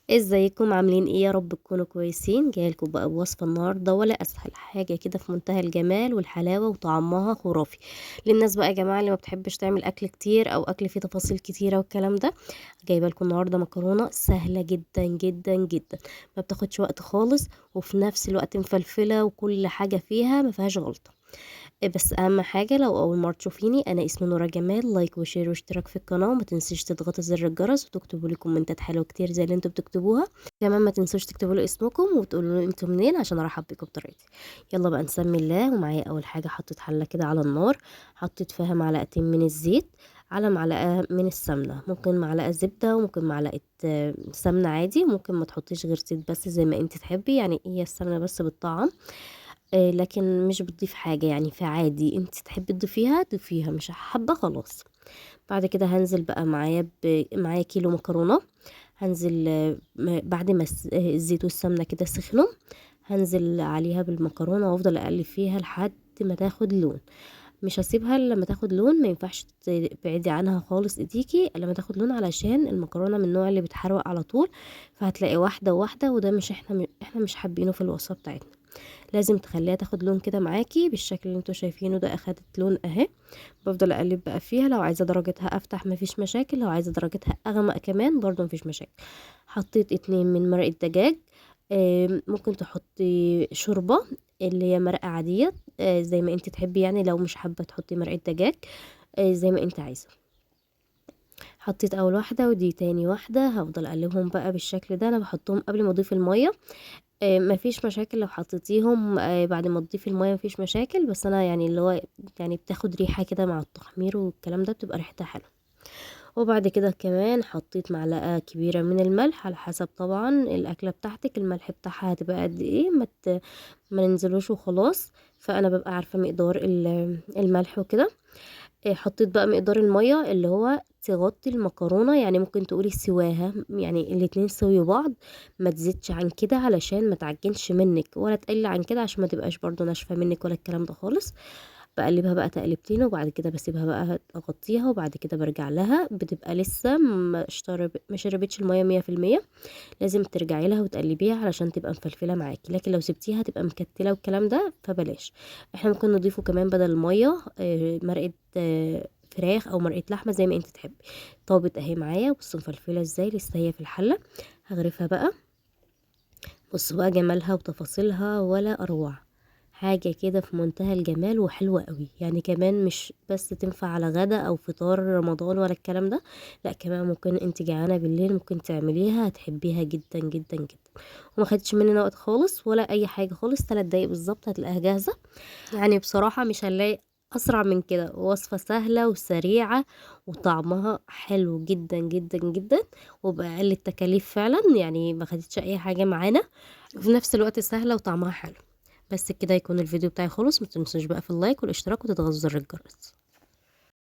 ازيكم عاملين ايه؟ يا رب تكونوا كويسين. جايلكم بقى بوصفه النهارده، ولا اسهل حاجه كده في منتهى الجمال والحلاوه وطعمها خرافي. للناس بقى يا جماعه اللي ما بتحبش تعمل اكل كتير او اكل فيه تفاصيل كتيره والكلام ده، جايبه لكم النهارده مكرونه سهله جدا جدا جدا، ما بتاخدش وقت خالص، وفي نفس الوقت مفلفله وكل حاجه فيها ما فيهاش غلطه. بس اهم حاجه، لو اول مره تشوفيني، انا اسمي نورا جمال. لايك وشير واشتراك في القناه، وما تنسيش تضغطي زر الجرس وتكتبوا لي كومنتات حلوه كتير زي اللي انتوا بتكتبوها. كمان ما تنسوش تكتبوا لي اسمكم وتقولوا لي انتوا منين عشان ارحب بيكم بطريقتي. يلا بقى نسمي الله. ومعايا اول حاجه حطيت حله كده على النار، حطيت فيها معلقتين من الزيت على معلقه من السمنه، ممكن معلقه زبده وممكن معلقه سمنه عادي، ممكن ما تحطيش غير زيت بس زي ما انت تحبي، يعني هي السمنه بس بالطعم. لكن مش بتضيف حاجة يعني، فعادي انت تحبي تضيفيها ضيفيها، مش حابة خلاص. بعد كده هنزل بقى معايا كيلو مكرونة. هنزل بعد ما الزيت والسمنة كده سخنوا، هنزل عليها بالمكرونة وافضل اقلب فيها لحد ما تاخد لون. مش هسيبها إلا لما تاخد لون، ما ينفعش تبعدي عنها خالص ايديكي إلا لما تاخد لون، علشان المكرونة من النوع اللي بتحرق على طول، فهتلاقي واحدة واحدة، وده مش احنا مش حابينه في الوصفة بتاعتنا. لازم تخليها تاخد لون كده معاكي بالشكل اللي انتوا شايفينه ده، اخدت لون اهي. بفضل اقلب بقى فيها، لو عايزه درجتها افتح مفيش مشاكل، لو عايزه درجتها اغمق كمان برضو مفيش مشاكل. حطيت 2 من مرقه دجاج. ممكن تحطي شوربه اللي هي مرقه عاديه، زي ما انت تحبي يعني، لو مش حابه تحطي مرقه دجاج، زي ما انت عايزه. حطيت اول واحده ودي تاني واحده، هفضل اقلبهم بقى بالشكل ده. انا بحطهم قبل ما اضيف الميه. مفيش مشاكل لو حطيتيهم بعد ما تضيفي المية، مفيش مشاكل، بس انا يعني اللي هو يعني بتاخد ريحة كده مع التخمير والكلام ده، بتبقى ريحتها حلوة. وبعد كده كمان حطيت معلقة كبيرة من الملح، على حسب طبعا الأكلة بتاعتك الملح بتاعها هتبقى قد ايه، ما ننزلوش وخلاص. فانا ببقى عارفة مقدار الملح وكده. حطيت بقى مقدار المية اللي هو تغطي المكرونة، يعني ممكن تقولي سواها، يعني الاتنين سوي بعض، ما تزيدش عن كده علشان ما تعجنش منك، ولا تقل عن كده عشان ما تبقاش برضو ناشفة منك ولا الكلام ده خالص. بقلبها بقى تقلبتين، وبعد كده بسيبها بقى اغطيها، وبعد كده برجع لها، بتبقى لسه ما شربتش المية 100%. لازم ترجعي لها وتقلبيها علشان تبقى مفلفله معاكي، لكن لو سبتيها تبقى مكتله والكلام ده فبلاش. احنا ممكن نضيفه كمان بدل الميه مرقه فراخ او مرقه لحمه زي ما انت تحبي. طابت اهي معايا، بصوا مفلفله ازاي، لسه هي في الحله. هغرفها بقى. بصوا بقى جمالها وتفاصيلها ولا اروع. حاجة كده في منتهى الجمال وحلوة قوي، يعني كمان مش بس تنفع على غدا او فطار رمضان ولا الكلام ده، لا كمان ممكن انت جعانة بالليل ممكن تعمليها، هتحبيها جدا جدا جدا. وما خدتش مننا وقت خالص ولا اي حاجة خالص، 3 دقايق بالظبط هتلاقيها جاهزة. يعني بصراحة مش هنلاقي اسرع من كده، وصفة سهلة وسريعة وطعمها حلو جدا جدا جدا، وبأقل التكاليف فعلا، يعني ما خدتش اي حاجة معانا، وفي نفس الوقت سهلة وطعمها حلو. بس كده يكون الفيديو بتاعي خلص، ما تنسوش بقى في اللايك والاشتراك وتضغطوا زر الجرس.